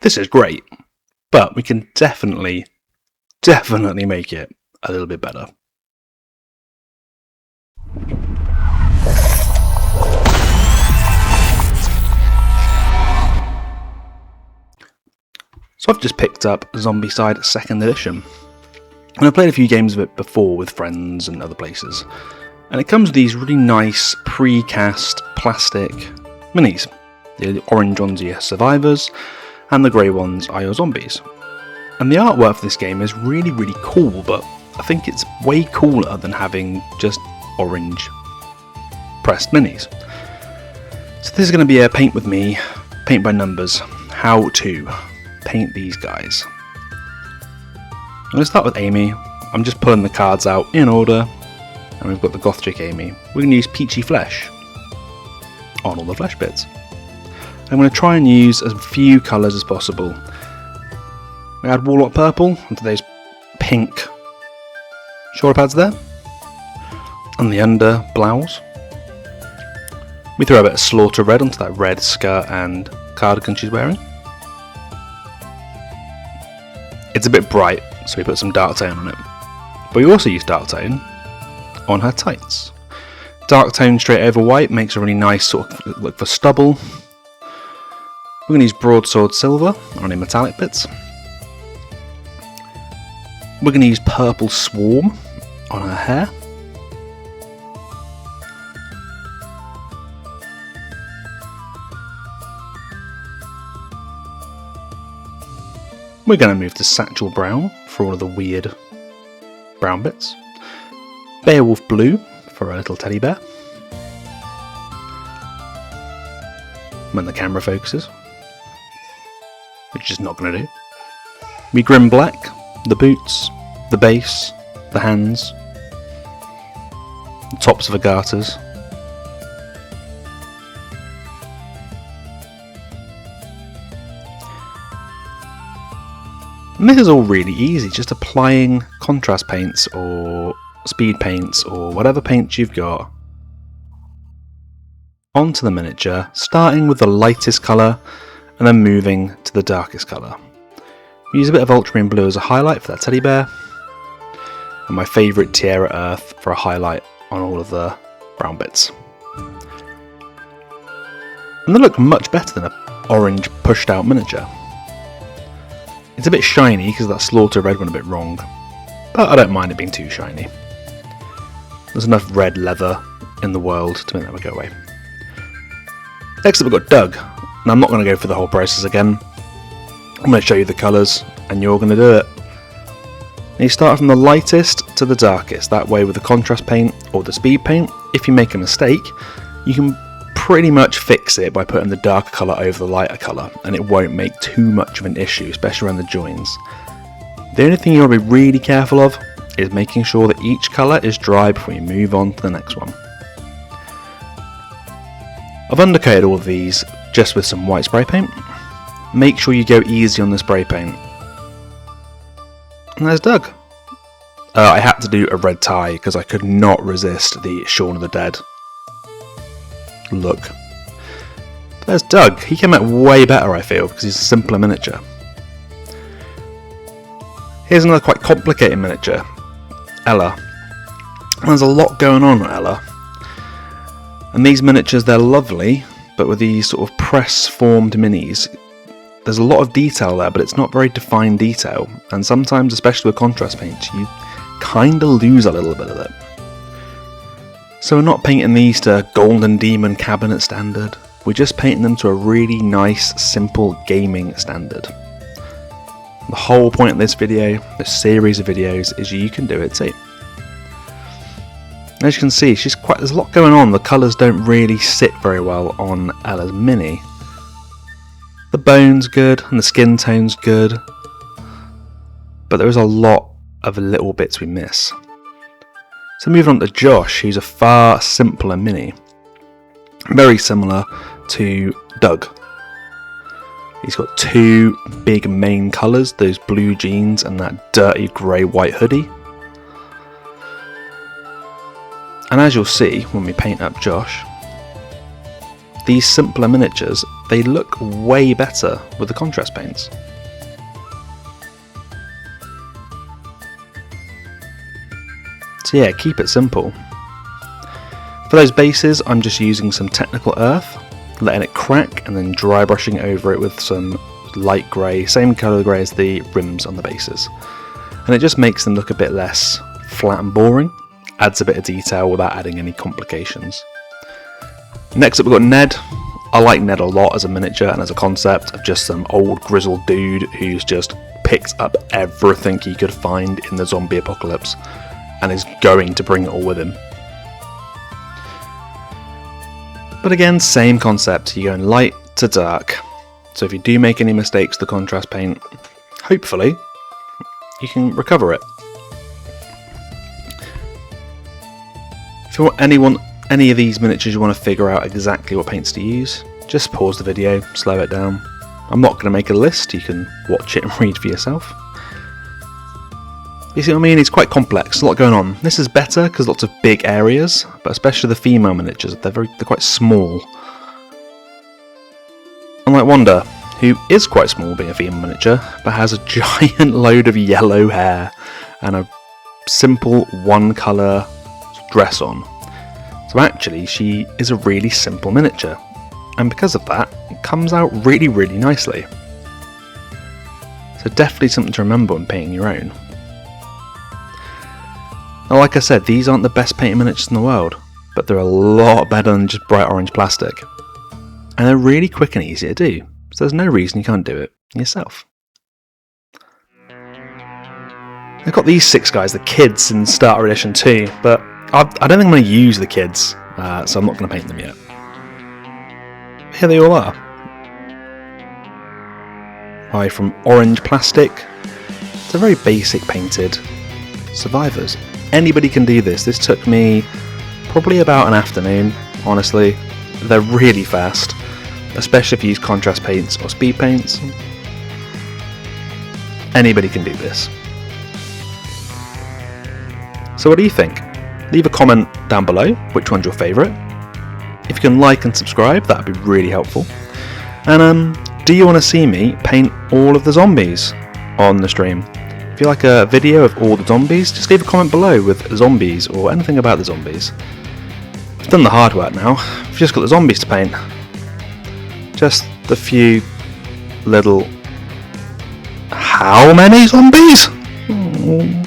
This is great, but we can definitely make it a little bit better. So I've just picked up Zombicide 2nd edition, and I've played a few games of it before with friends and other places, and it comes with these really nice pre-cast plastic minis. The orange ones are your survivors, and the grey ones are your zombies. And the artwork for this game is really, really cool, but I think it's way cooler than having just orange pressed minis. So this is going to be a paint with me, paint by numbers, how to paint these guys. I'm going to start with Amy. I'm just pulling the cards out in order, and we've got the goth chick Amy. We're going to use peachy flesh on all the flesh bits. I'm going to try and use as few colours as possible. We add Warlock Purple onto those pink shoulder pads there, and the under blouse. We throw a bit of Slaughter Red onto that red skirt and cardigan she's wearing. It's a bit bright, so we put some dark tone on it. But we also use dark tone on her tights. Dark tone straight over white makes a really nice sort of look for stubble. We're going to use Broadsword Silver on any metallic bits. We're going to use Purple Swarm on her hair. We're going to move to Satchel Brown for all of the weird brown bits. Beowulf Blue for a little teddy bear. When the camera focuses, which is not going to do. We Grim Black, the boots, the base, the hands, the tops of the garters. And this is all really easy, just applying contrast paints or speed paints or whatever paints you've got onto the miniature, starting with the lightest colour and then moving to the darkest colour. We use a bit of ultramarine blue as a highlight for that teddy bear, and my favourite Tierra Earth for a highlight on all of the brown bits. And they look much better than an orange pushed out miniature. It's a bit shiny because that Slaughter Red went a bit wrong, but I don't mind it being too shiny. There's enough red leather in the world to make that one go away. Next up we've got Doug. Now I'm not going to go through the whole process again. I'm going to show you the colours and you're going to do it. Now you start from the lightest to the darkest, that way with the contrast paint or the speed paint. If you make a mistake, you can pretty much fix it by putting the darker colour over the lighter colour, and it won't make too much of an issue, especially around the joins. The only thing you want to be really careful of is making sure that each colour is dry before you move on to the next one. I've undercoated all of these just with some white spray paint. Make sure you go easy on the spray paint. And there's Doug. I had to do a red tie because I could not resist the Shaun of the Dead look. But there's Doug. He came out way better, I feel, because he's a simpler miniature. Here's another quite complicated miniature, Ella. And there's a lot going on with Ella. And these miniatures, they're lovely, but with these sort of press-formed minis, there's a lot of detail there, but it's not very defined detail. And sometimes, especially with contrast paints, you kind of lose a little bit of it. So we're not painting these to Golden Demon cabinet standard. We're just painting them to a really nice, simple gaming standard. The whole point of this video, this series of videos, is you can do it too. As you can see, there's a lot going on. The colours don't really sit very well on Ella's mini. The bone's good and the skin tone's good, but there is a lot of little bits we miss. So moving on to Josh, who's a far simpler mini. Very similar to Doug. He's got two big main colours, those blue jeans and that dirty grey-white hoodie. And as you'll see when we paint up Josh, these simpler miniatures they look way better with the contrast paints. So yeah, keep it simple. For those bases, I'm just using some technical earth, letting it crack and then dry brushing over it with some light grey, same colour grey as the rims on the bases. And it just makes them look a bit less flat and boring, adds a bit of detail without adding any complications. Next up we've got Ned. I like Ned a lot as a miniature and as a concept of just some old grizzled dude who's just picked up everything he could find in the zombie apocalypse and is going to bring it all with him. But again, same concept, you're going light to dark. So if you do make any mistakes with the contrast paint, hopefully you can recover it. If you want any of these miniatures you want to figure out exactly what paints to use, just pause the video, slow it down. I'm not going to make a list, you can watch it and read for yourself. You see what I mean? It's quite complex, a lot going on. This is better because lots of big areas, but especially the female miniatures, they're quite small. Unlike Wanda, who is quite small being a female miniature, but has a giant load of yellow hair and a simple one colour dress on. So actually she is a really simple miniature, and because of that, it comes out really, really nicely. So definitely something to remember when painting your own. Now, like I said, these aren't the best painted miniatures in the world, but they're a lot better than just bright orange plastic. And they're really quick and easy to do, so there's no reason you can't do it yourself. I've got these 6 guys, the kids in Starter Edition too, but I don't think I'm going to use the kids, so I'm not going to paint them yet. Here they all are. Hi, from orange plastic to very basic painted survivors. Anybody can do this. This took me probably about an afternoon, honestly. They're really fast, especially if you use contrast paints or speed paints. Anybody can do this. So what do you think? Leave a comment down below, which one's your favourite. If you can like and subscribe, that would be really helpful. And do you want to see me paint all of the zombies on the stream? If you like a video of all the zombies, just leave a comment below with zombies or anything about the zombies. I've done the hard work now, I've just got the zombies to paint. Just the few little... How many zombies? Oh.